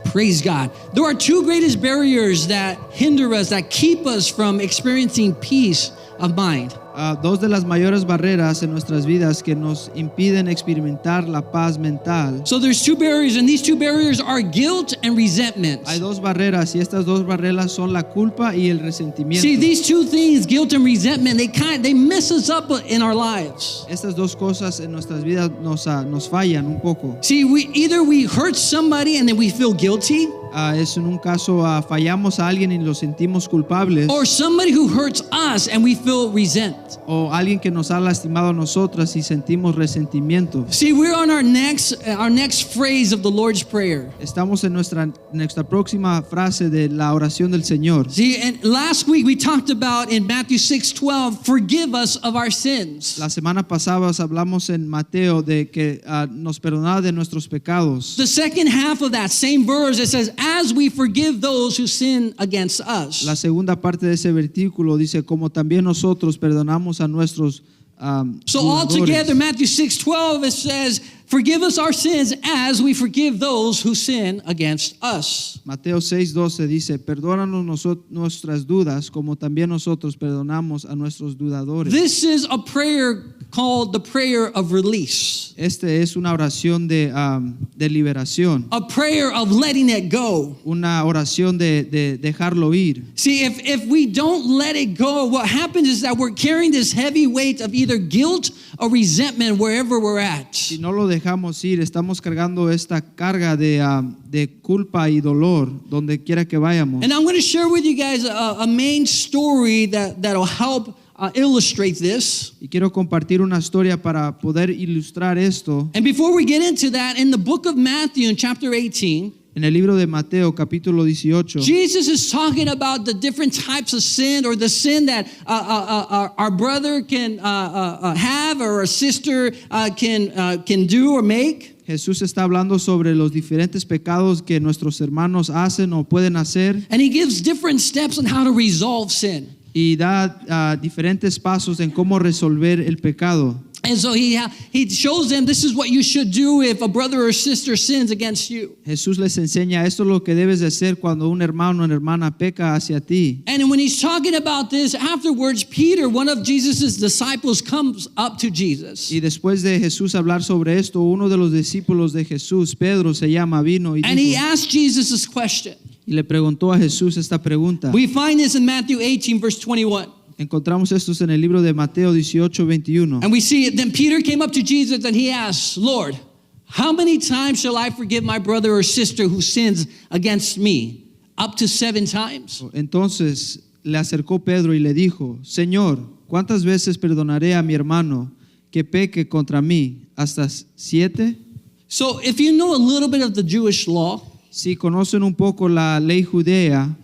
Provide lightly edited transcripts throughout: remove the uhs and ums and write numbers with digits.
Praise God. There are two greatest barriers that hinder us, that keep us from experiencing peace of mind. Dos de las mayores barreras en nuestras vidas que nos impiden experimentar la paz mental. So there's two barriers, and these two barriers are guilt and resentment. Hay dos barreras y estas dos barreras son la culpa y el resentimiento. See, these two things, guilt and resentment, they mess us up in our lives. Estas dos cosas en nuestras vidas nos fallan un poco. See, either we hurt somebody and then we feel guilty. Es en un caso fallamos a alguien y lo sentimos culpables. Or somebody who hurts us and we feel resent. O alguien que nos ha lastimado a nosotras y sentimos resentimiento. See, we're on our next phrase of the Lord's Prayer. Estamos en nuestra próxima frase de la oración del Señor. See, and last week we talked about in Matthew 6:12, forgive us of our sins. La semana pasada hablamos en Mateo de que nos perdonaba de nuestros pecados. The second half of that same verse, it says, as we forgive those who sin against us. La segunda parte de ese versículo dice, como también nosotros perdonamos a nuestros So altogether, Matthew 6:12, it says, forgive us our sins as we forgive those who sin against us. Mateo 6:12 dice, perdónanos nuestras dudas como también nosotros perdonamos a nuestros dudadores. This is a prayer called the prayer of release. Este es una oración de liberación. A prayer of letting it go. Una oración de dejarlo ir. See, if we don't let it go, what happens is that we're carrying this heavy weight of either guilt or resentment wherever we're at. Si no lo dejamos ir, estamos cargando esta carga de culpa y dolor donde quiera que vayamos. And I'm going to share with you guys a main story that'll help illustrate this. Y quiero compartir una historia para poder ilustrar esto. And before we get into that, in the book of Matthew in chapter 18, en el libro de Mateo capítulo 18, Jesus is talking about the different types of sin, or the sin that our brother can have, or a sister can do or make. Jesús está hablando sobre los diferentes pecados que nuestros hermanos hacen o pueden hacer. And he gives different steps on how to resolve sin. Y da diferentes pasos en cómo resolver el pecado. And so he shows them this is what you should do if a brother or sister sins against you. Jesús les enseña esto es lo que debes de hacer cuando un hermano o una hermana peca hacia ti. And when he's talking about this, afterwards, Peter, one of Jesus' disciples, comes up to Jesus. Y después de Jesús hablar sobre esto, uno de los discípulos de Jesús, Pedro, vino y And he dijo, asked Jesus this question. y le preguntó a Jesús esta pregunta. We find this in Matthew 18, verse 21. Encontramos estos en el libro de Mateo 18:21. And we see it. Then Peter came up to Jesus and he asked, Lord, how many times shall I forgive my brother or sister who sins against me? Up to 7 times? Entonces le acercó Pedro y le dijo, Señor, ¿cuántas veces perdonaré a mi hermano que peque contra mí? ¿Hasta 7? So if you know a little bit of the Jewish law, si conocen un poco la ley judea,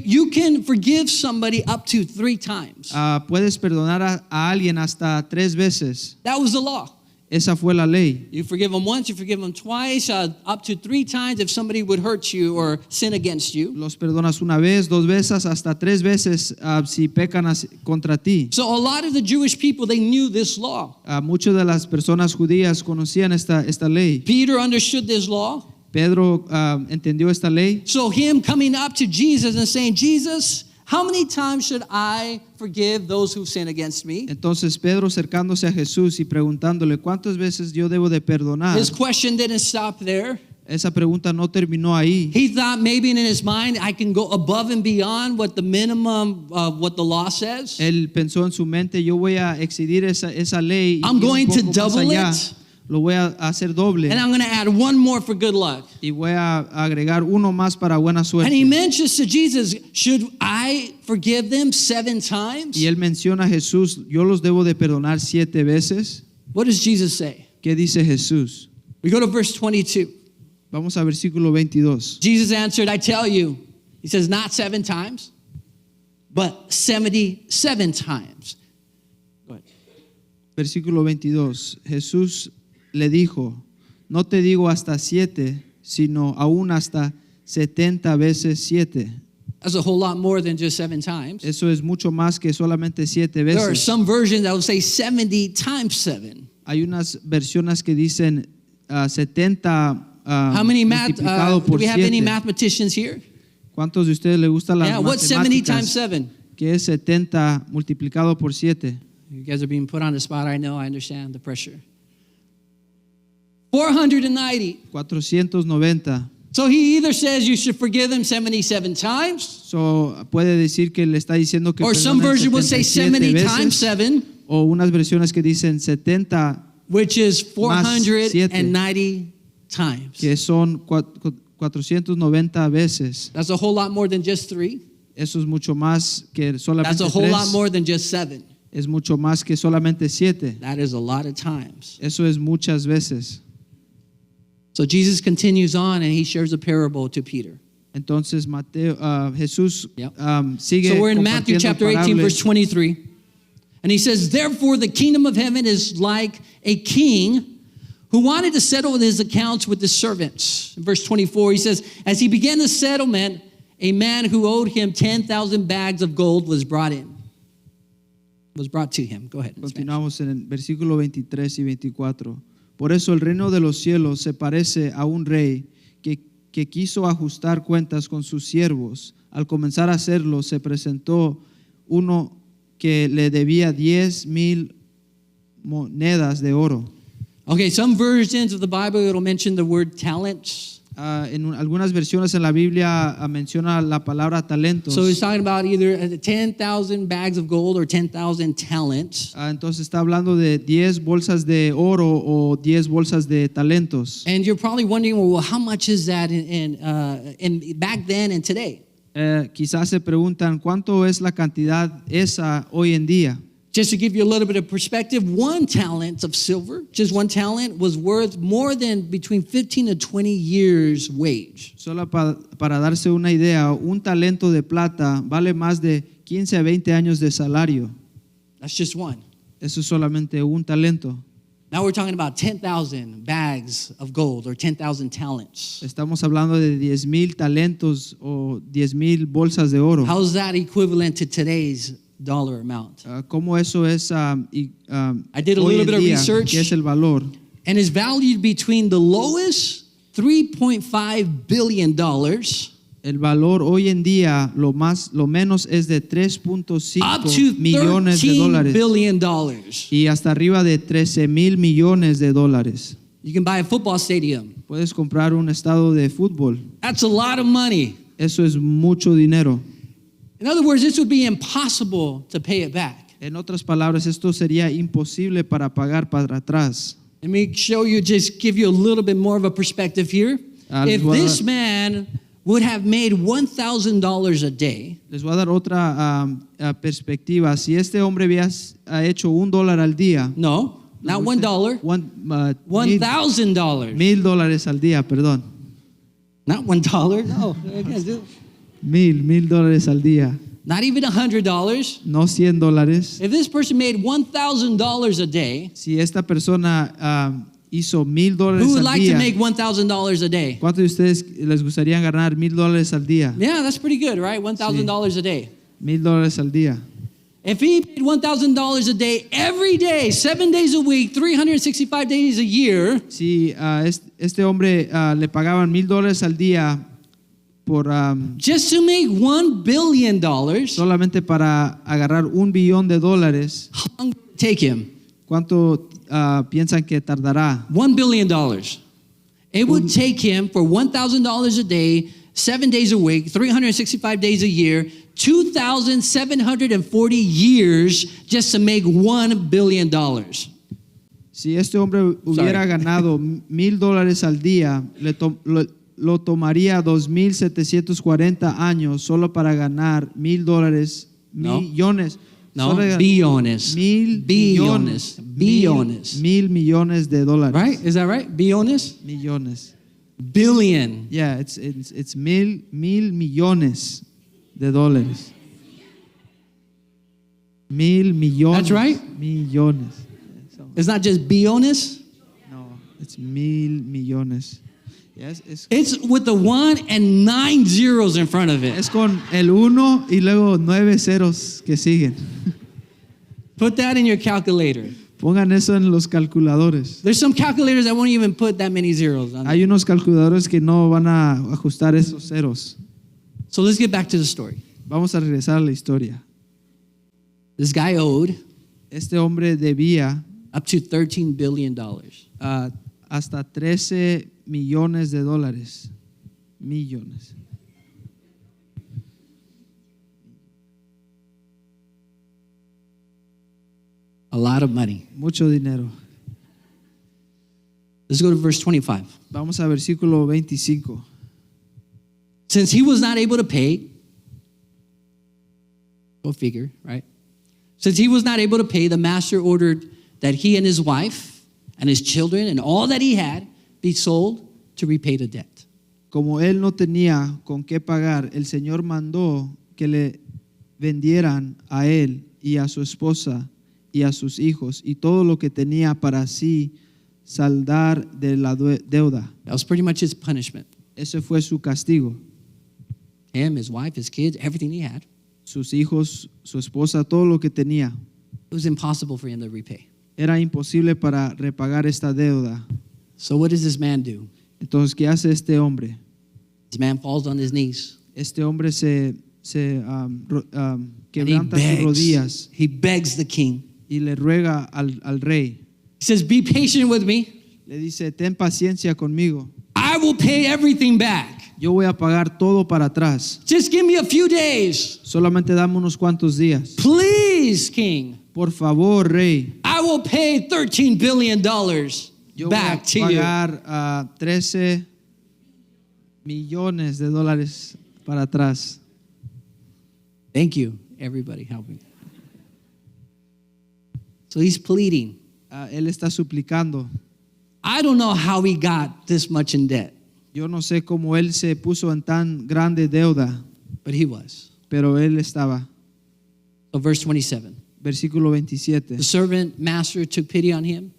you can forgive somebody up to 3 times. Puedes perdonar a alguien hasta 3 veces. That was the law. Esa fue la ley. You forgive them once, you forgive them twice, up to 3 times if somebody would hurt you or sin against you. Los perdonas una vez, 2 veces, hasta 3 veces si pecan contra ti. So a lot of the Jewish people, they knew this law. Muchas de las personas judías conocían esta ley. Peter understood this law. Pedro entendió esta ley. So him coming up to Jesus and saying, Jesus, how many times should I forgive those who sin against me? Entonces Pedro acercándose a Jesús y preguntándole, ¿cuántas veces yo debo de perdonar? His question didn't stop there. Esa pregunta no terminó ahí. He thought maybe in his mind, I can go above and beyond what the minimum of what the law says. Él pensó en su mente, yo voy a excedir esa ley. I'm going to double it. Lo voy a hacer doble. And I'm going to add one more for good luck. Y voy a agregar uno más para buena suerte. And he mentions to Jesus, should I forgive them 7 times? Y él menciona a Jesús, yo los debo de perdonar 7 veces. What does Jesus say? ¿Qué dice Jesús? We go to verse 22. Vamos a versículo 22. Jesus answered, I tell you, he says, not 7 times, but 77 times. Go ahead. Versículo 22. Jesús le dijo, no te digo hasta 7, sino aún hasta 70 veces 7. That's a whole lot more than just 7 times. Eso es mucho más que solamente 7 veces. There are some versions that will say 70 times 7. Hay unas versiones que dicen 70 How many multiplicado do por we have any 7. mathematicians here? ¿Cuántos de ustedes les gustan las Yeah, what's 70 times matemáticas? 7? ¿Qué es 70 multiplicado por 7? You guys are being put on the spot. I know. I understand the pressure. 490. 490. So he either says you should forgive them 77 times, So, puede decir que le está diciendo que or some perdonen version will say 70 77 times veces, 7, o unas versiones que dicen 70, which is Más 490 times. que son 490 veces. That's a whole lot more than just 3. Eso es mucho más que That's solamente a whole lot 3. more than just 7. Es mucho más que solamente 7. That is a lot of times. Eso es muchas veces. So Jesus continues on and he shares a parable to Peter. Entonces Jesús Yep. sigue So we're in Matthew compartiendo chapter 18, parábolas. verse 23. And he says, therefore the kingdom of heaven is like a king who wanted to settle his accounts with his servants. In verse 24, he says, as he began the settlement, a man who owed him 10,000 bags of gold was brought to him. Go ahead. in Spanish. Continuamos en el versículo 23 y 24. Por eso el reino de los cielos se parece a un rey que quiso ajustar cuentas con sus siervos. Al comenzar a hacerlo, se presentó uno que le debía 10,000 monedas de oro. Okay, some versions of the Bible, it'll mention the word talents. En algunas versiones en la Biblia menciona la palabra talentos. So he's talking about either 10,000 bags of gold or 10,000 talents. Entonces está hablando de 10 bolsas de oro o 10 bolsas de talentos. And you're probably wondering, well, how much is that in back then and today? Quizás se preguntan cuánto es la cantidad esa hoy en día. Just to give you a little bit of perspective, 1 talent of silver, just 1 talent, was worth more than between 15 and 20 years' wage. Solo para darse una idea, un talento de plata vale más de 15 a 20 años de salario. That's just 1. Eso es solamente un talento. Now we're talking about 10,000 bags of gold or 10,000 talents. Estamos hablando de 10,000 talentos o 10,000 bolsas de oro. How is that equivalent to today's dollar amount? ¿Cómo eso es I did a hoy little en bit of día? research. ¿Qué es el valor? And is valued between the lowest $3.5 billion El valor hoy en día lo menos es de up to 3.5 millones de $13 dólares billion. y hasta arriba de 13,000 millones de dólares. You can buy a football stadium. Puedes comprar un estadio de fútbol. That's a lot of money. Eso es mucho dinero. In other words, this would be impossible to pay it back. En otras palabras, esto sería imposible para pagar para atrás. Let me show you, just give you a little bit more of a perspective here. If this man would have made $1,000 a day, Les voy a dar otra perspectiva. Si este hombre ha hecho $1 al día, no, not $1, $1,000. $1,000 al día, perdón. Not $1, no. $1,000 al día, Not even $100. no $100. If this person made $1,000 a day, Si esta persona hizo $1,000 who would al like to día, make $1,000 a day? ¿cuántos de ustedes les gustaría ganar $1,000 al día? Yeah, that's pretty good, right? $1,000 a day. $1,000 al día. If he made $1,000 a day every day, 7 days a week, 365 days a year, Si este hombre le pagaban $1,000 al día por just to make $1 billion, how solamente para agarrar $1 billón de dólares, long would it take him? ¿cuánto piensan que tardará? $1 billion. It would take him for $1,000 a day, 7 days a week, 365 days a year, 2,740 years just to make $1 billion. Si este hombre hubiera ganado $1,000 al día, lo tomaría 2,740 años solo para ganar $1,000 No. millones. No, Solo billones. $1,000 Billones. billones. $1,000 millones de dólares. Right? Is that right? Billones? Millones. Billion. Yeah, it's mil millones de dólares. 1,000 millones. That's right. Millones. It's not just billones. No, it's 1,000 millones. Yes, It's with the 1 and 9 zeros in front of it. es con el 1 y luego 9 ceros que siguen. Put that in your calculator. Pongan eso en los calculadores. There's some calculators that won't even put that many zeros on it. Hay unos calculadores que no van a ajustar esos ceros. So let's get back to the story. Vamos a regresar a la historia. This guy owed Este hombre debía up to $13 billion. hasta 13 millones de dólares. Millones. A lot of money. Mucho dinero. Let's go to verse 25. Vamos a versículo 25. Since he was not able to pay, go figure, right? Since he was not able to pay, the master ordered that he and his wife and his children and all that he had be sold to repay the debt. Como él no tenía con qué pagar, el Señor mandó que le vendieran a él y a su esposa y a sus hijos y todo lo que tenía para así saldar de la deuda. That was pretty much his punishment. Ese fue su castigo. Him, his wife, his kids, everything he had. Sus hijos, su esposa, todo lo que tenía. It was impossible for him to repay. Era imposible para repagar esta deuda. So what does this man do? Entonces, ¿qué hace este hombre? This man falls on his knees. Este hombre se And quebranta sus rodillas he begs the king. y le ruega al rey. He says, be patient with me. Le dice, ten paciencia conmigo. I will pay everything back. Yo voy a pagar todo para atrás. Just give me a few days. Solamente dame unos cuantos días. Please, king. Por favor, rey. I will pay $13 billion Yo back to voy a you. pagar 13 millones de dólares para atrás. Thank you, everybody helping. So he's pleading. Él está suplicando. I don't know how he got this much in debt, Yo no sé cómo él se puso en tan grande deuda, but he was. pero él estaba. So verse 27. Versículo 27. The servant master took pity on him,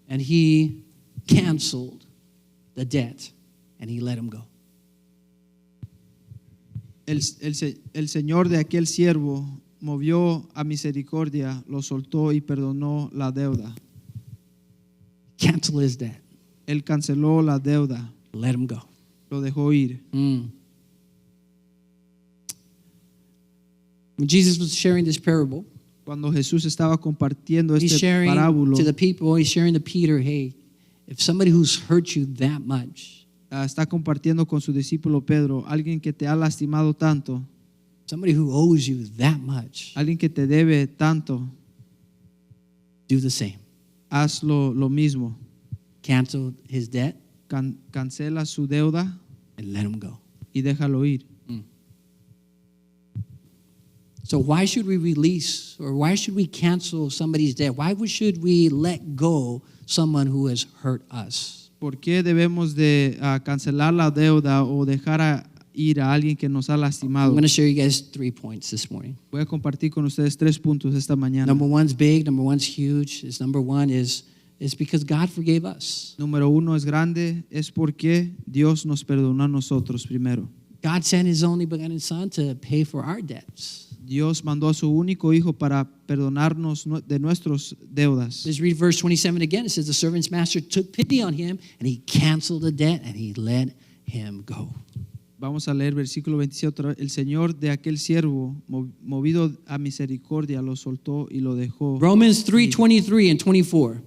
and he canceled the debt, and he let him go. El Señor de aquel siervo movió a misericordia, lo soltó y perdonó la deuda. Cancel his debt. Él canceló la deuda, Let him go. lo dejó ir. When Jesus was sharing this parable, Cuando Jesús estaba compartiendo he's este sharing parábulo, to the people, he's sharing to Peter, hey, if somebody who's hurt you that much, está compartiendo con su discípulo Pedro, alguien que te ha lastimado tanto, somebody who owes you that much, alguien que te debe tanto, do the same. hazlo lo mismo. Cancel his debt Cancela su deuda and let him go. y déjalo ir. So why should we release or why should we cancel somebody's debt? Why should we let go someone who has hurt us? ¿Por qué debemos de cancelar la deuda o dejar ir a alguien que nos ha I'm lastimado? going to share you guys 3 points this morning. Voy a compartir con ustedes 3 puntos esta mañana. Number one's big, number one's huge. Number one is because God forgave us. Número 1 es grande, es porque Dios nos perdonó a nosotros primero. God sent his only begotten son to pay for our debts. Dios mandó a su único hijo para perdonarnos de nuestras deudas. Let's read verse 27 again. It says, the servant's master took pity on him and he canceled the debt and he let him go. Vamos a leer versículo 27 otra vez. El Señor de aquel siervo, movido a misericordia, lo soltó y lo dejó. Romans 3:23 and 24.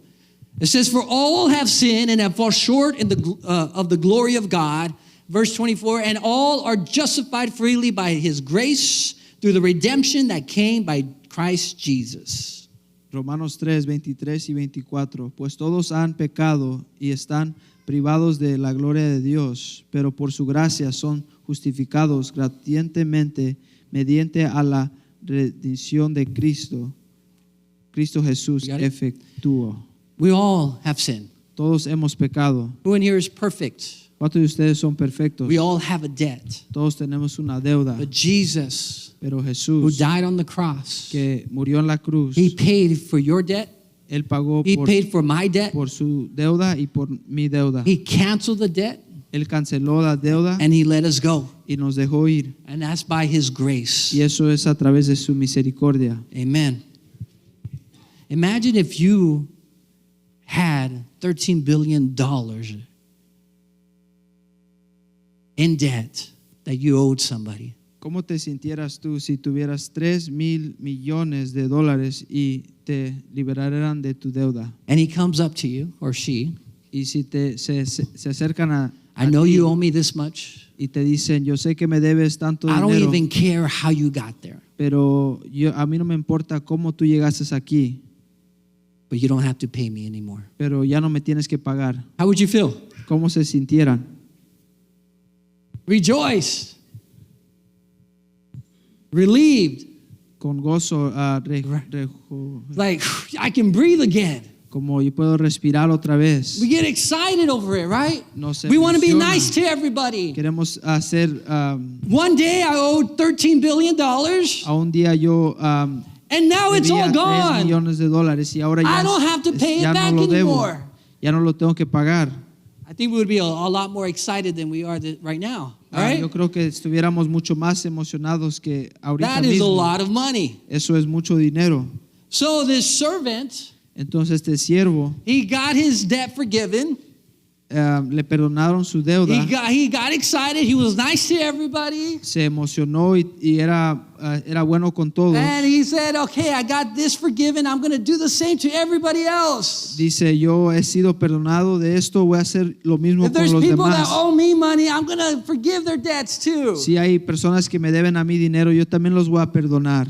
It says, for all have sinned and have fallen short of the glory of God. Verse 24, and all are justified freely by his grace through the redemption that came by Christ Jesus. Romanos 3, 23 y 24. Pues todos han pecado y están privados de la gloria de Dios, pero por su gracia son justificados gratuitamente mediante a la redención de Cristo. Cristo Jesús You got it? efectuó. We all have sinned. Todos hemos pecado. Who in here is perfect? ¿Cuántos de ustedes son perfectos? We all have a debt. Todos tenemos una deuda. But Jesus, Pero who Jesús, died on the cross, que murió en la cruz, he paid for your debt. Él pagó He paid for my debt. por su deuda y por mi deuda. He canceled the debt Él canceló la deuda and he let us go. y nos dejó ir. And that's by his grace. Y eso es a través de su misericordia. Amen. Imagine if you had $13 billion in debt that you owed somebody. ¿Cómo te sintieras tú si tuvieras 3,000 millones de dólares y te liberaran de tu deuda? And he comes up to you, or she, Y si se acercan a I know ti you owe me this much. y te dicen, yo sé que me debes tanto I don't dinero, even care how you got there, pero a mí no me importa cómo tú llegaste aquí, but you don't have to pay me anymore. pero ya no me tienes que pagar. How would you feel? ¿Cómo se sintieran? Rejoice. Relieved. Con gozo, Like, I can breathe again. como yo puedo respirar otra vez. We get excited over it, right? Nos We want to be emociona. nice to everybody. Queremos hacer, One day I owed $13 billion, a un día yo and now it's debía all 3 gone. millones de dólares y ahora I don't have to pay it ya back no lo debo, anymore. ya no lo tengo que pagar. I think we would be a lot more excited than we are right now, right? Yo creo que estuviéramos mucho más emocionados que ahorita That is a mismo. lot of money. Eso es mucho dinero. So this servant, Entonces este siervo he got his debt forgiven. le perdonaron su deuda, He got excited. He was nice to everybody. se emocionó y era bueno con todos. And he said, okay, I got this forgiven. I'm going to do the same to everybody else. Dice, yo he sido perdonado de esto, voy a hacer lo mismo If con there's los people that demás. owe me money, I'm going to forgive their debts too. Si hay personas que me deben a mí dinero, yo también los voy a perdonar.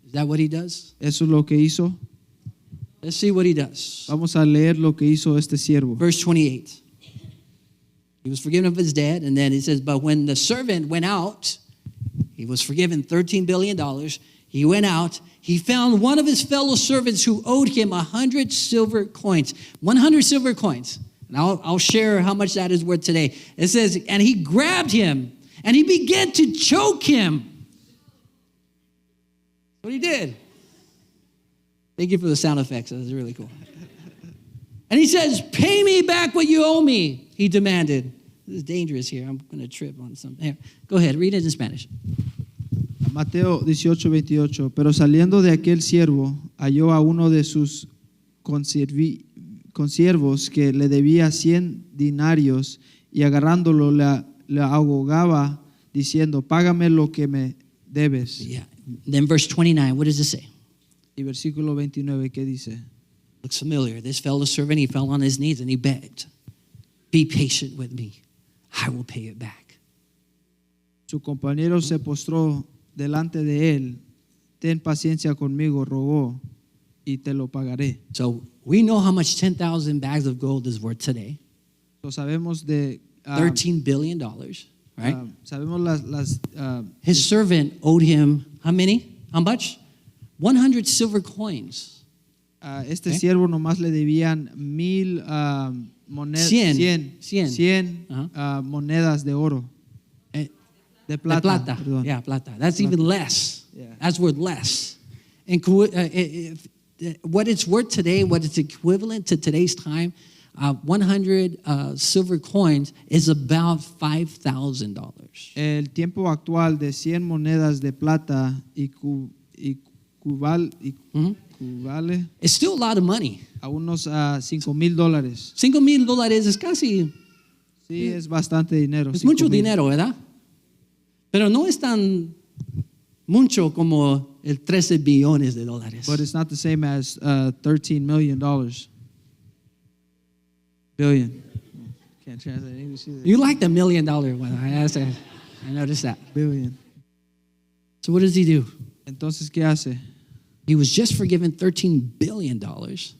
Is that what he does? Eso es lo que hizo. Let's see what he does. Vamos a leer lo que hizo este siervo. Verse 28. He was forgiven of his debt, and then it says, but when the servant went out, he was forgiven $13 billion. He went out, he found one of his fellow servants who owed him 100 silver coins. 100 silver coins. And I'll share how much that is worth today. It says, and he grabbed him, and he began to choke him. What he did. Thank you for the sound effects. That was really cool. And he says, pay me back what you owe me, he demanded. This is dangerous here. I'm going to trip on something. Here, go ahead, read it in Spanish. Mateo 18:28. Pero saliendo de aquel siervo, halló a uno de sus consiervos que le debía 100 dinarios y agarrándolo le ahogaba diciendo, págame lo que me debes. Yeah. Then verse 29, what does it say? Y versículo 29, ¿qué dice? Looks familiar. This fellow servant, he fell on his knees and he begged, be patient with me. I will pay it back. Su compañero se postró delante de él. Ten paciencia conmigo, rogó, y te lo pagaré. So we know how much 10,000 bags of gold is worth today. So sabemos de $13 billion, right? sabemos His servant owed him how many? How much? 100 silver coins. Este Okay. siervo nomás le debían 1,000 monedas, 100 monedas de oro, Eh, de plata. plata. Perdón. Yeah, plata. That's even less. Yeah. That's worth less. And what it's worth today, what it's equivalent to today's time, 100 silver coins is about $5,000. El tiempo actual de 100 monedas de plata equivale It's still a lot of money. a unos $5,000. $5,000 es casi, Sí, es bastante dinero. es mucho 5,000. dinero, ¿verdad? Pero no es tan mucho como el 13 billones de dólares. But it's not the same as $13 million. Billion. Can't translate English either. You like the $1 million one. I noticed that. Billion. So what does he do? Entonces, ¿qué hace? He was just forgiven $13 billion.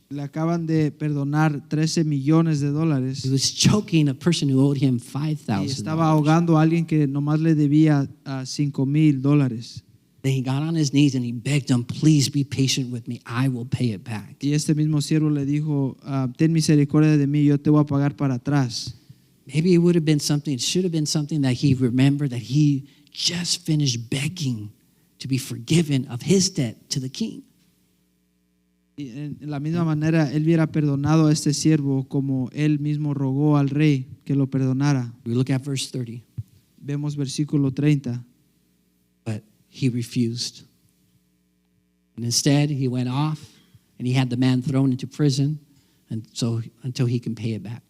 Le acaban de perdonar 13 millones de dólares He was choking a person who owed him y estaba $5,000. ahogando a alguien que nomás le debía $5,000. Then he got on his knees and he begged him, please be patient with me. I will pay it back. Y este mismo siervo le dijo, ten misericordia de mí, yo te voy a pagar para atrás. Maybe it would have been something, it should have been something that he remembered that he just finished begging to be forgiven of his debt to the king. Y en la misma manera, él hubiera perdonado a este siervo como él mismo rogó al rey que lo perdonara. We look at verse 30. Vemos versículo 30. But he refused. And instead, he went off and he had the man thrown into prison, and so until he can pay it back.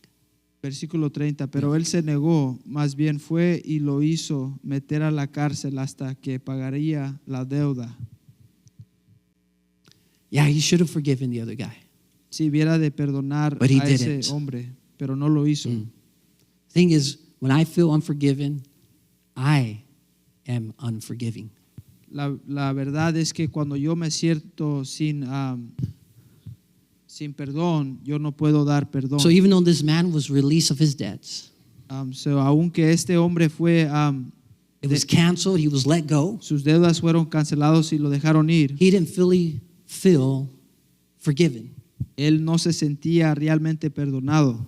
Versículo 30, pero él se negó, más bien fue y lo hizo meter a la cárcel hasta que pagaría la deuda. Yeah, he should have forgiven the other guy. Si hubiera de perdonar But he a ese didn't. hombre, pero no lo hizo. Thing is, when I feel unforgiven, I am unforgiving. La verdad es que cuando yo me siento sin perdón, yo no puedo dar perdón. So even though this man was released of his debts, So, aunque este hombre fue, it was canceled, he was let go, sus deudas fueron cancelados y lo dejaron ir, he didn't fully feel forgiven. él no se sentía realmente perdonado.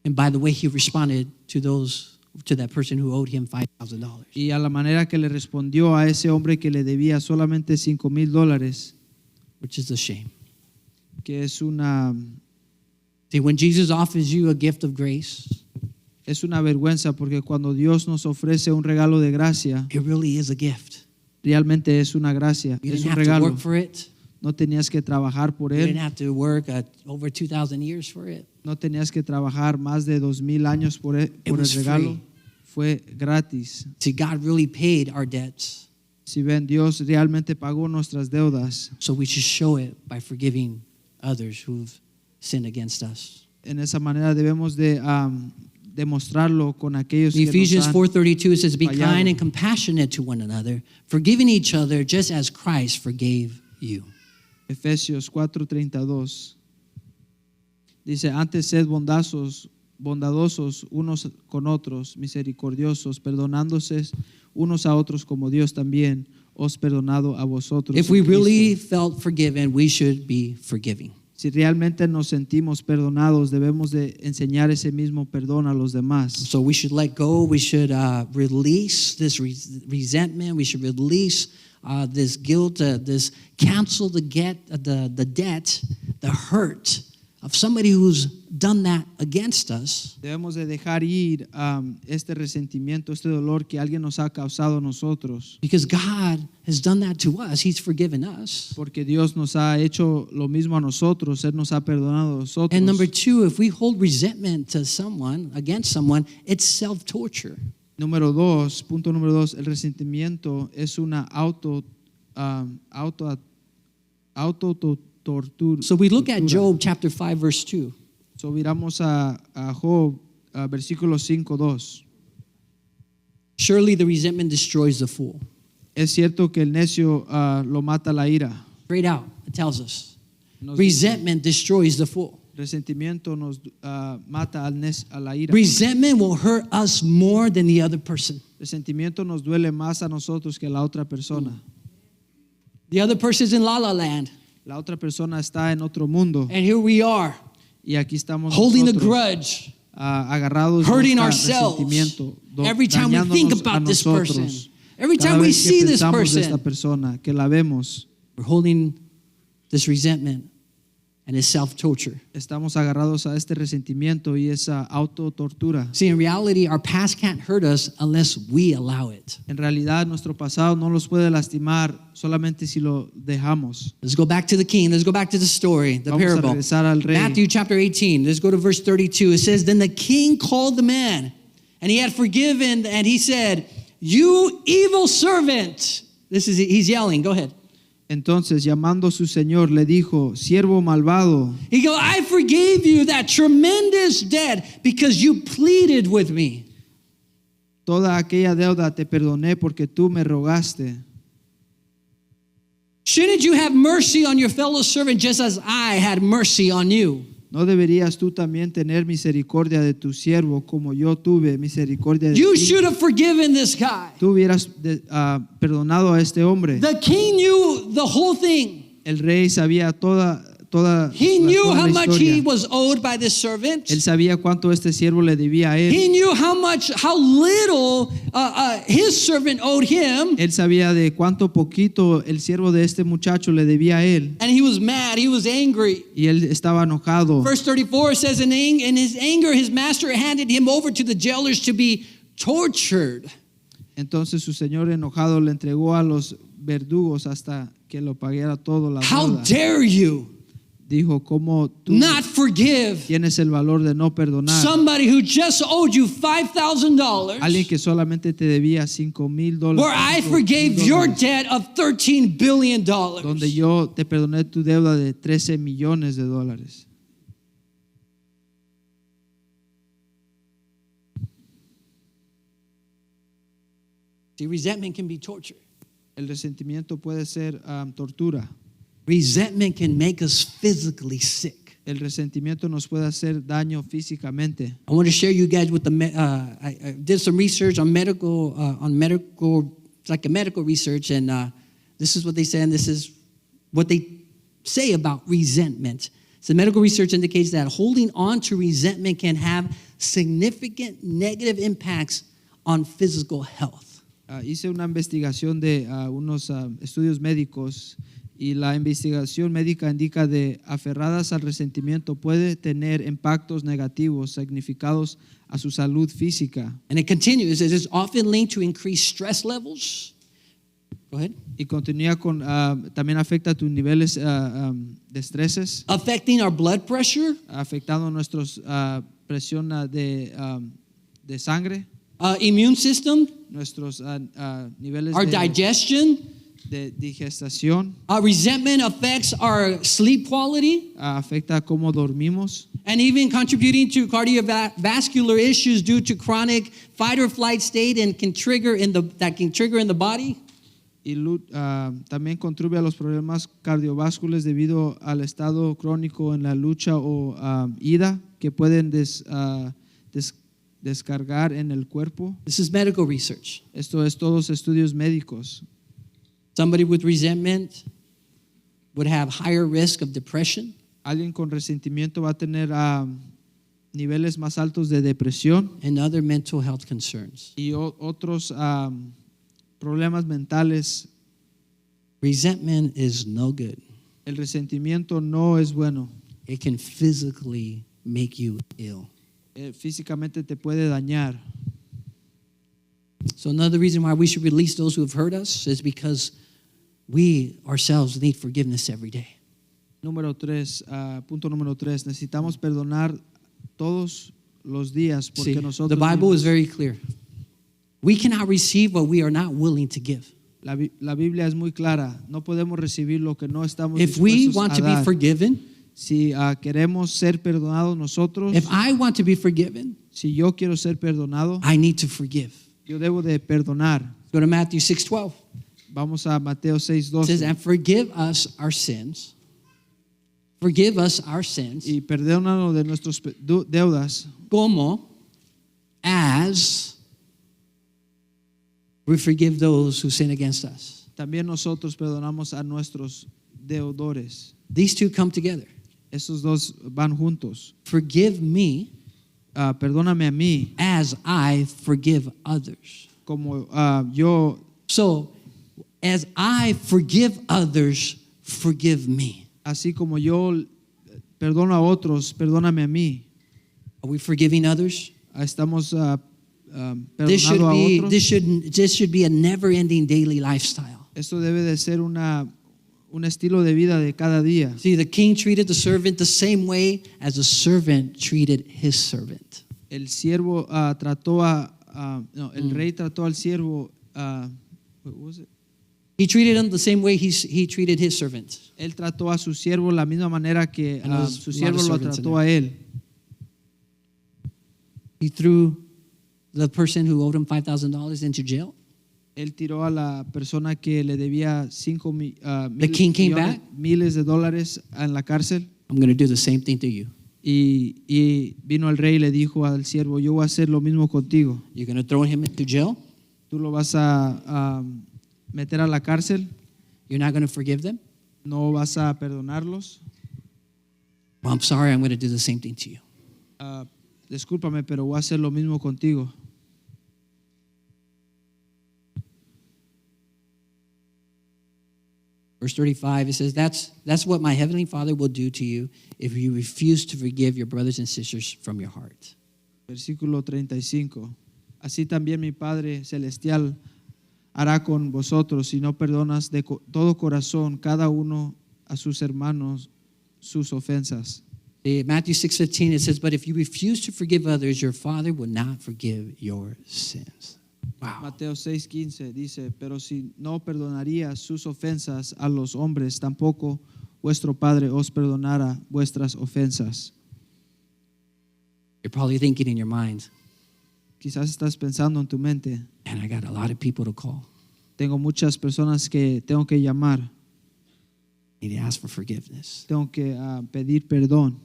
And by the way, he responded to that person who owed him $5,000. Y a la manera que le respondió a ese hombre que le debía solamente $5,000, Which is a shame. que es una See, when Jesus offers you a gift of grace, vergüenza, porque cuando Dios nos ofrece un regalo de gracia, it really is a gift. realmente es una gracia, You es didn't un have to regalo. work for it. No tenías que trabajar por You didn't él, have to work over 2,000 years for it. no tenías que trabajar más de 2,000 años por el was regalo, free. fue gratis. See, God really paid our debts, Si ven, Dios realmente pagó nuestras deudas. so we should show it by forgiving others who've sinned against us. En esa manera debemos de demostrarlo con aquellos In que Ephesians nos han 4:32 it says, "Be fallado. kind and compassionate to one another, forgiving each other just as Christ forgave you." Efesios 4:32 dice, antes sed bondadosos unos con otros, misericordiosos, perdonándose unos a otros como Dios también os perdonado a vosotros. If en we Cristo. really felt forgiven, we should be forgiving. Si realmente nos sentimos perdonados, debemos de enseñar ese mismo perdón a los demás. So we should let go. We should release this resentment. We should release this guilt. This cancel the debt, the hurt of somebody who's done that against us. Debemos de dejar ir este resentimiento, este dolor que alguien nos ha causado a nosotros, Because God has done that to us. He's forgiven us. porque Dios nos ha hecho lo mismo a nosotros, Él nos ha perdonado a nosotros. And number two, if we hold resentment to someone, against someone, it's self-torture. Punto número dos, el resentimiento es una autotortura. So we look at Job chapter 5, verse 2. So, miramos a Job, versículo 5:2. Surely the resentment destroys the fool. Es cierto que el necio lo mata la ira. Straight out, it tells us. Nos Resentment destroys the fool. Resentimiento nos mata a la ira. Resentment will hurt us more than the other person. Resentimiento nos duele más a nosotros que a la otra persona. The other person's in la la land, La otra persona está en otro mundo and here we are, y aquí estamos holding a nosotros, grudge, agarrados hurting de ourselves. resentimiento, Every time we think dañándonos a about this person, nosotros. every Cada time we vez que see this pensamos de esta person, persona, que la vemos, we're holding this resentment and it's self-torture. estamos agarrados a este resentimiento y esa autotortura. See, in reality, our past can't hurt us unless we allow it. En realidad, nuestro pasado no los puede lastimar solamente si lo dejamos. Let's go back to the king. Let's go back to the story, the Vamos a parable. regresar al rey. Matthew chapter 18. Let's go to verse 32. It says, "Then the king called the man, and he had forgiven, and he said, 'You evil servant.'" He's yelling. Go ahead. Entonces, llamando a su señor, le dijo, siervo malvado, He goes, "I forgave you that tremendous debt because you pleaded with me." toda aquella deuda te perdoné porque tú me rogaste. Shouldn't you have mercy on your fellow servant just as I had mercy on you? ¿No deberías tú también tener misericordia de tu siervo como yo tuve misericordia de You ti? should have forgiven this guy. Tú hubieras perdonado a este hombre. The king knew the whole thing. El rey sabía toda He knew toda how la much he historia. was owed by this servant. Él sabía cuánto este siervo le debía a él. He knew how little his servant owed him. Él sabía de cuánto poquito el siervo de este muchacho le debía a él. And he was mad. He was angry. Y él estaba enojado. Verse 34 says, in his anger, his master handed him over to the jailers to be tortured. Entonces su señor enojado le entregó a los verdugos hasta que lo pagara todo la How deuda. dare you Dijo, ¿cómo tú not forgive tienes el valor de no perdonar? somebody who just owed you $5,000 Alguien que solamente te debía $5,000. where I forgave your debt of $13 billion? Donde yo te perdoné tu deuda de $13 millones. See, resentment can be torture. El resentimiento puede ser tortura. Resentment can make us physically sick. El resentimiento nos puede hacer daño físicamente. I want to share you guys with I did some research on medical, it's like a medical research, and this is what they say, and this is what they say about resentment. So medical research indicates that holding on to resentment can have significant negative impacts on physical health. Hice una investigación de unos estudios médicos y la investigación médica indica de aferradas al resentimiento puede tener impactos negativos significados a su salud física. And it continues, it is often linked to increased stress levels. Go ahead. Y continúa con, también afecta tus niveles de estreses, Affecting our blood pressure, afectando nuestros presión de sangre, immune system, nuestros niveles our de digestion. digestación, Resentment affects our sleep quality afecta cómo dormimos and even contributing to cardiovascular issues due to chronic fight or flight state and can trigger in the body. y también contribuye a los problemas cardiovasculares debido al estado crónico en la lucha o ida que pueden descargar en el cuerpo. This is medical research. Esto es todos estudios médicos. Somebody with resentment would have higher risk of depression, Alguien con resentimiento va a tener niveles más altos de depresión and other mental health concerns. y otros problemas mentales. Resentment is no good. El resentimiento no es bueno. It can physically make you ill. Físicamente te puede dañar. So another reason why we should release those who have hurt us is because we ourselves need forgiveness every day. Punto número 3, necesitamos perdonar todos los días porque See, nosotros the Bible mismos- is very clear. We cannot receive what we are not willing to give. la Biblia es muy clara, no podemos recibir lo que no estamos If we dispuestos want a to be dar. forgiven, Si queremos ser perdonados nosotros, if I want to be forgiven, si yo quiero ser perdonado, I need to forgive. yo debo de perdonar. Go to Matthew 6:12. Vamos a Mateo It says, 6:12 and forgive us our sins. Forgive us our sins. y perdónanos de nuestras deudas Como as we forgive those who sin against us. también nosotros perdonamos a nuestros deudores. These two come together. Esos dos van juntos. Forgive me Perdóname a mí as I forgive others. como yo, So, as I forgive others, forgive me. así como yo perdono a otros, perdóname a mí. Are we forgiving others? Estamos This should perdonando a be otros. this should be a never-ending daily lifestyle. Esto debe de ser un estilo de vida de cada día. See, the king treated the servant the same way as the servant treated his servant. El siervo el rey trató al siervo. What was it? He treated him the same way he treated his servant. Él trató a su siervo la misma manera que And there's su a lot siervo of lo servants in trató a él. He threw the person who owed him $5,000 into jail. Él tiró a la persona que le debía The king came back. miles de dólares en la cárcel. I'm going to do the same thing to you. Y vino el rey y le dijo al siervo, yo voy a hacer lo mismo contigo. You're going to throw him into jail. Tú lo vas a meter a la cárcel, You're not going to forgive them. no vas a perdonarlos. Well, I'm sorry, I'm going to do the same thing to you. Discúlpame, pero voy a hacer lo mismo contigo. Verse 35, it says, that's what my heavenly Father will do to you if you refuse to forgive your brothers and sisters from your heart. Versículo 35. Así también mi Padre Celestial hará con vosotros si no perdonas de todo corazón cada uno a sus hermanos sus ofensas? Matthew 6:15, it says, but if you refuse to forgive others, your Father will not forgive your sins. Wow. Mateo 6:15 dice, pero si no perdonaría sus ofensas a los hombres, tampoco vuestro Padre os perdonará vuestras ofensas. You're probably thinking in your mind, Quizás estás pensando en tu mente, man, I got a lot of people to call. tengo muchas personas que tengo que llamar, I need to ask for forgiveness. tengo que pedir perdón,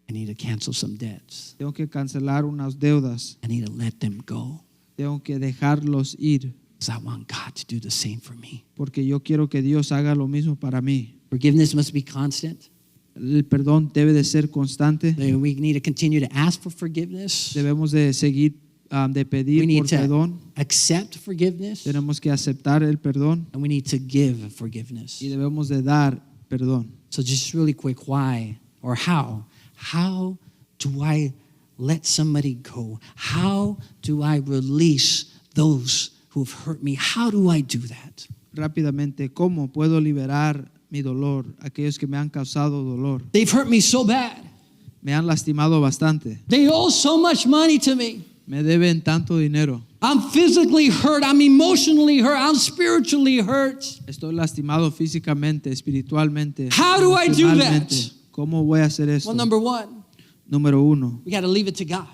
I need to cancel some debts. tengo que cancelar unas deudas, I need to let them go tengo que dejarlos ir, because I want God to do the same for me. porque yo quiero que Dios haga lo mismo para mí. Forgiveness must be constant. El perdón debe de ser constante. We need to continue to ask for forgiveness. Debemos de seguir de We pedir need por to perdón. accept forgiveness. Tenemos que aceptar el perdón And we need to give forgiveness. y debemos de dar perdón. So just really quick, why or how? How do I let somebody go? How do I release those who have hurt me? How do I do that? Rápidamente, ¿cómo puedo liberar mi dolor? Aquellos que me han causado dolor. They've hurt me so bad. Me han lastimado bastante. They owe so much money to me. Me deben tanto dinero. I'm physically hurt. I'm emotionally hurt. I'm spiritually hurt. Estoy lastimado físicamente, espiritualmente. How do I do emocionalmente. that? ¿Cómo voy a hacer esto? Well, number one, Número uno, we got to leave it to God.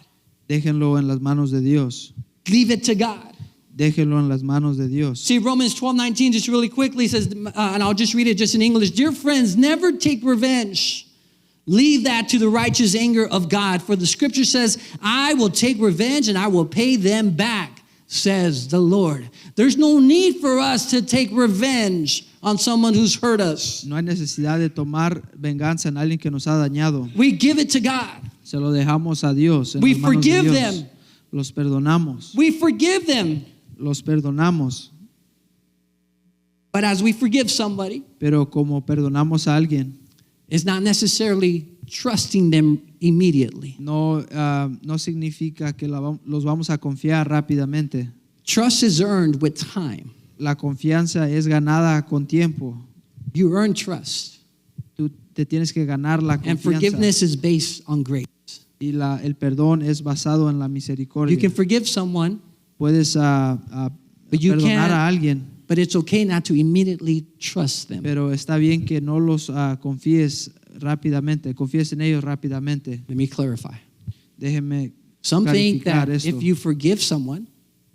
déjenlo en las manos de Dios. Leave it to God. Déjenlo en las manos de Dios. See, Romans 12:19 just really quickly says, and I'll just read it just in English. Dear friends, never take revenge. Leave that to the righteous anger of God. For the scripture says, I will take revenge and I will pay them back, says the Lord. There's no need for us to take revenge on someone who's hurt us. No hay necesidad de tomar venganza en alguien que nos ha dañado. We give it to God. Se lo dejamos a Dios. En We las manos de forgive Dios. them. Los perdonamos. We forgive them. Los perdonamos. But as we forgive somebody, Pero como perdonamos a alguien, it's not necessarily trusting them immediately. no significa que los vamos a confiar rápidamente. Trust is earned with time. La confianza es ganada con tiempo. You earn trust. Tú te tienes que ganar la And confianza. forgiveness is based on grace. Y el perdón es basado en la misericordia. You can forgive someone, Puedes But you perdonar can't- a alguien, but it's okay not to immediately trust them. pero está bien que no los confíes rápidamente, confíes en ellos rápidamente. Let me clarify. Déjenme Some think clarificar that esto. if you forgive someone,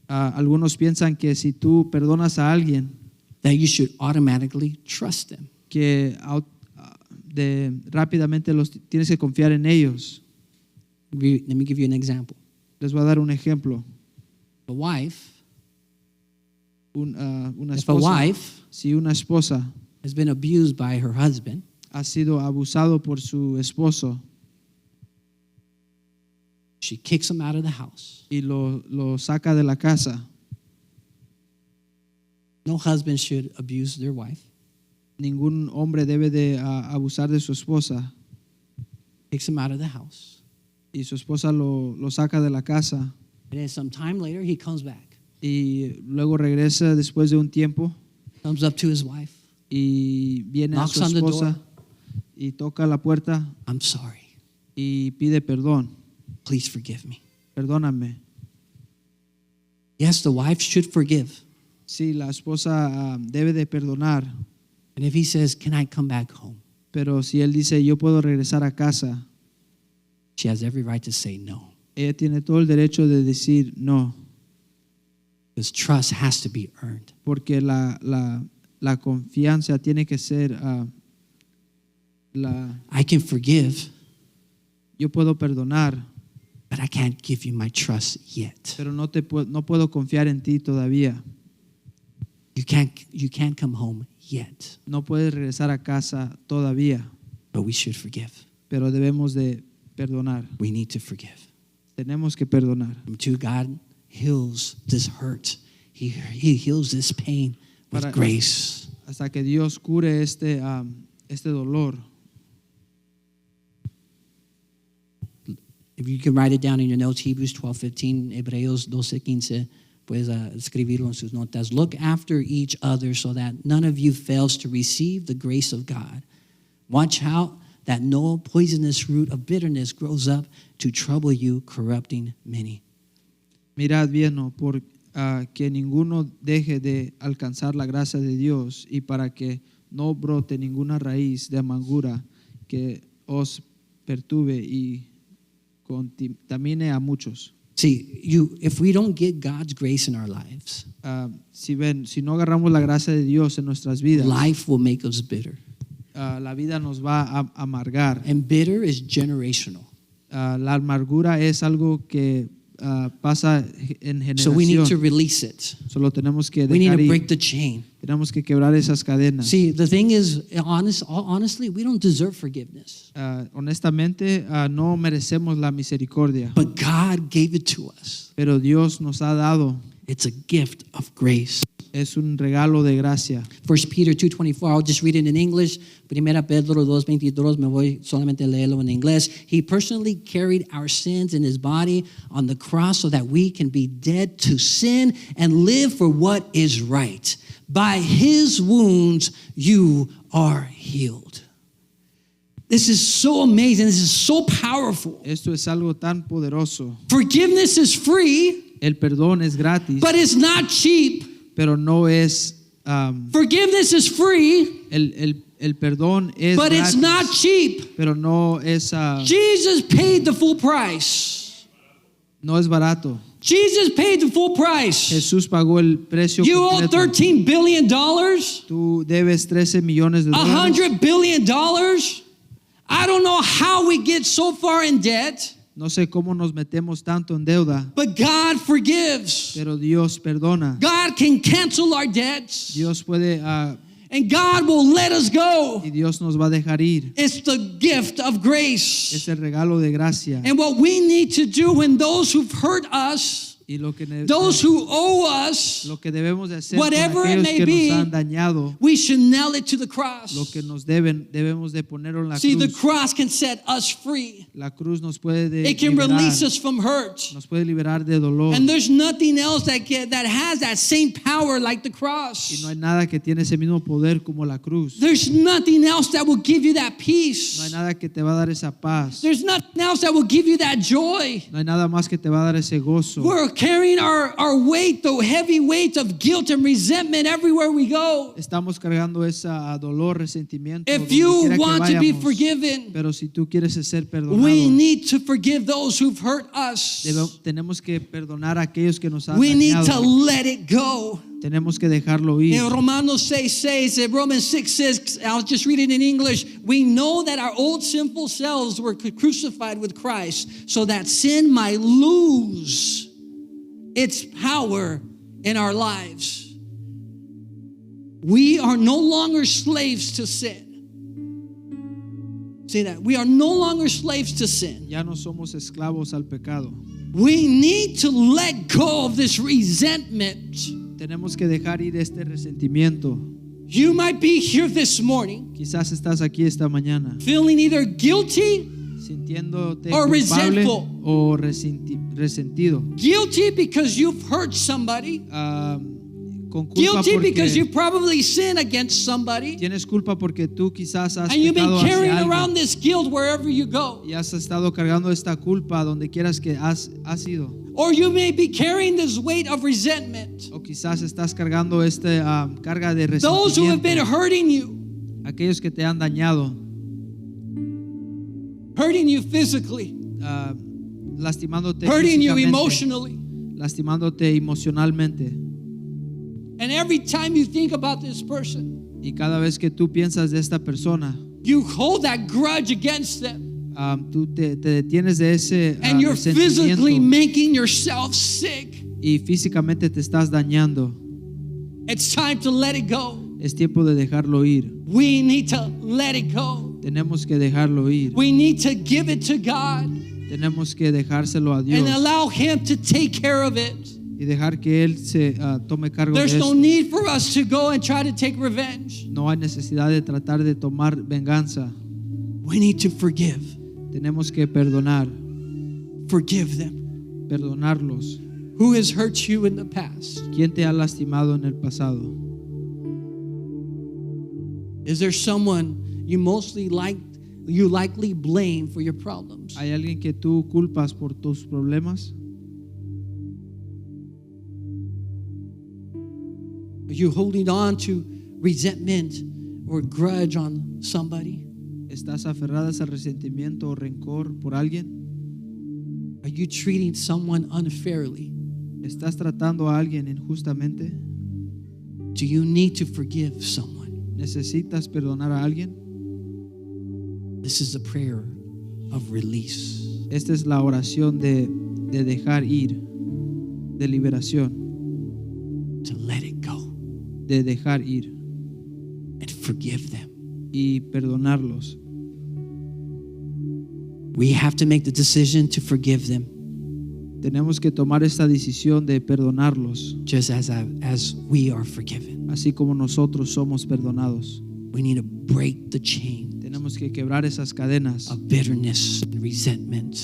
Algunos piensan que si tú perdonas a alguien, that you should automatically trust them. que rápidamente tienes que confiar en ellos. Let me give you an example. Les voy a dar un ejemplo. A wife, Una if a esposa, wife si una esposa has been abused by her husband, ha sido abusado por su esposo she kicks him out of the house. y lo saca de la casa, No husband should abuse their wife. ningún hombre debe de abusar de su esposa, Kicks him out of the house. y su esposa lo saca de la casa And then some time later, he comes back, y luego regresa después de un tiempo comes up to his wife. y viene a Knocks su on the esposa door. y toca la puerta I'm sorry. y pide perdón. Please forgive me. Perdóname. Yes, the wife should forgive. Sí, la esposa debe de perdonar, And if he says, can I come back home? pero si él dice yo puedo regresar a casa, She has every right to say no. ella tiene todo el derecho de decir no, Because trust has to be earned. porque la confianza tiene que ser I can forgive, yo puedo perdonar, but I can't give you my trust yet. pero no puedo confiar en ti todavía. You can't come home yet. No puedes regresar a casa todavía, But we should forgive. pero debemos de perdonar. We need to forgive. Tenemos que perdonar. Number two, God heals this hurt. He heals this pain with Para- grace. Hasta que Dios cure este dolor. If you can write it down in your notes, Hebrews 12:15, Hebreos 12:15. Puedes escribirlo en sus notas. Look after each other so that none of you fails to receive the grace of God. Watch out that no poisonous root of bitterness grows up to trouble you, corrupting many. Mirad bien, ¿no? Por que ninguno deje de alcanzar la gracia de Dios y para que no brote ninguna raíz de amargura que os perturbe y contamine a muchos. See, if we don't get God's grace in our lives, Si no agarramos la gracia de Dios en nuestras vidas, life will make us bitter. La vida nos va a amargar. And bitter is generational. La amargura es algo que pasa en So we need to generación. release it. Solo tenemos que We need dejar to ir. break the chain. Tenemos que quebrar esas cadenas. See, the thing is, honestly, we don't deserve forgiveness. Honestamente, no merecemos la misericordia, But God gave it to us. pero Dios nos ha dado. It's a gift of grace. Es un regalo de gracia. 1 Peter 2:24, I'll just read it in English. Primera Pedro 2:22, me voy solamente a leerlo en inglés. He personally carried our sins in his body on the cross so that we can be dead to sin and live for what is right. By his wounds you are healed. This is so amazing. This is so powerful. Esto es algo tan poderoso. Forgiveness is free, El perdón es gratis, but it's not cheap. pero no es. Forgiveness is free, El perdón es but gratis, it's not cheap. pero no es, Jesus paid the full price. no es barato. Jesus paid the full price. Jesús pagó el precio You owe completo. $13 billion, Tú debes 13 millones de dólares. $100 billion. I don't know how we get so far in debt, No sé cómo nos metemos tanto en deuda, but God forgives. pero Dios perdona. God can cancel our debts, Dios puede and God will let us go. y Dios nos va a dejar ir. It's the gift of grace. Es el regalo de gracia. And what we need to do when those who've hurt us, Y lo que, those who owe us, lo que debemos de hacer con whatever it aquellos may que be, nos han dañado, we should nail it to the cross. lo que nos debemos de ponerlo en la See, the cruz. cross can set us free. La cruz nos puede It can liberar, release us from hurt. nos puede liberar de dolor. And there's nothing else that has that same power like the Y cross. no hay nada que tiene ese mismo poder como la cruz. There's nothing else that will give you that No hay peace. nada que te va a dar esa paz. There's nothing else that will give you that joy. No hay nada más que te va a dar ese gozo. We're carrying our weight, the heavy weight of guilt and resentment everywhere we go. Estamos cargando ese dolor, resentimiento. If donde you quiera que want to be vayamos. forgiven, Pero si tú quieres ser perdonado, we need to forgive those who've hurt us. tenemos que perdonar a aquellos que nos han We need to dañado. let it go. Tenemos que dejarlo ir. In Romanos 6, Romans 6 says, I'll just read it in English. We know that our old sinful selves were crucified with Christ so that sin might lose its power in our lives. We are no longer slaves to sin. See that? We are no longer slaves to sin. Ya no somos esclavos al pecado. We need to let go of this resentment. Tenemos que dejar ir este resentimiento. You might be here this morning Quizás estás aquí esta mañana feeling either guilty sintiéndote or culpable resentful. o resentido. guilty because you've hurt somebody, Con culpa guilty because you porque probably sinned against somebody, tienes culpa porque tú quizás has and you've been pecado hacia carrying alguien around this guilt wherever you go. y has estado cargando esta culpa donde quieras que has ido. Or you may be carrying this weight of resentment. O quizás estás cargando esta carga de Those who have been resentimiento. hurting you Aquellos que te han dañado, physically, lastimándote hurting you físicamente, emotionally. lastimándote emocionalmente. And every time you think about this person, Y cada vez que tú piensas de esta persona, you hold that grudge against them. tú te detienes de ese And you're physically resentimiento making yourself sick. y físicamente te estás dañando. It's time to let it go. Es tiempo de dejarlo ir. We need to let it go. Tenemos que dejarlo ir. We need to give it to God Tenemos que dejárselo a Dios and allow Him to take care of it. y dejar que Él se tome cargo de There's no esto. need for us to go and try to take revenge. No hay necesidad de tratar de tomar venganza. We need to forgive. Tenemos que perdonar, Forgive them. perdonarlos. Who has hurt you in the past? ¿Quién te ha lastimado en el pasado? Is there someone you likely blame for your problems? ¿Hay alguien que tú culpas por tus problemas? Are you holding on to resentment or grudge on somebody? ¿Estás aferradas al resentimiento o rencor por alguien? Are you treating someone unfairly? ¿Estás tratando a alguien injustamente? Do you need to forgive someone? ¿Necesitas perdonar a alguien? This is a prayer of release. Esta es la oración de dejar ir, de liberación, To let it go de dejar ir and forgive them. y perdonarlos. We have to make the decision to forgive them, Tenemos que tomar esta decisión de perdonarlos, just as we are forgiven. así como nosotros somos perdonados. We need to break the chain Tenemos que quebrar esas cadenas of bitterness and resentment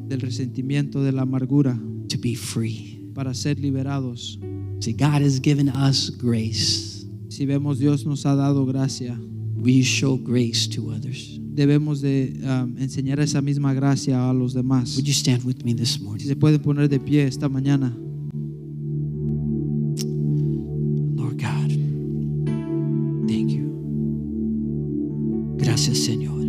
del resentimiento, de la amargura, to be free. para ser liberados. See, God has given us grace. Si vemos, Dios nos ha dado gracia. We show grace to others. Debemos de enseñar esa misma gracia a los demás. Would you stand with me this Si morning? se pueden poner de pie esta mañana. Lord God, thank you. Gracias, Señor.